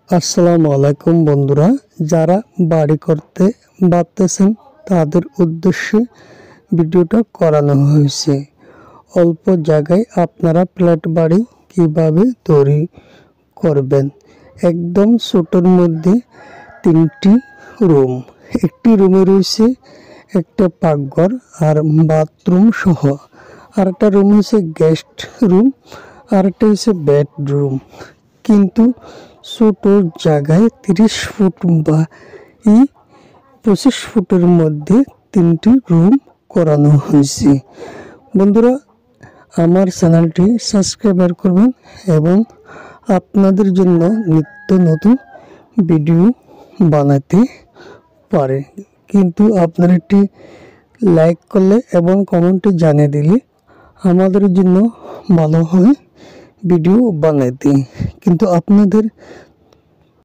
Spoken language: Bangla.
আসসালামু আলাইকুম বন্ধুরা, যারা বাড়ি করতে ভাবতেছেন তাদের উদ্দেশ্যে ভিডিওটা করানো হয়েছে। অল্প জায়গায় আপনারা ফ্ল্যাট বাড়ি কিভাবে তৈরি করবেন। একদম ছোটোর মধ্যে 3টি রুম, একটি রুমে রয়েছে একটা পাকঘর আর বাথরুম সহ, আর একটা রুম হচ্ছে গেস্ট রুম, আর একটা হচ্ছে বেডরুম। কিন্তু ছোট জায়গায় 30 ফুট বা 25 ফুটের মধ্যে 3টি রুম করানো হয়েছে। বন্ধুরা, আমার চ্যানেলটি সাবস্ক্রাইব করবেন এবং আপনাদের জন্য নিত্য নতুন ভিডিও বানাতে পারে। কিন্তু আপনারা একটি লাইক করলে এবং কমেন্টে জানিয়ে দিলে আমাদের জন্য ভালো হয় ভিডিও বানাইতে। কিন্তু আপনাদের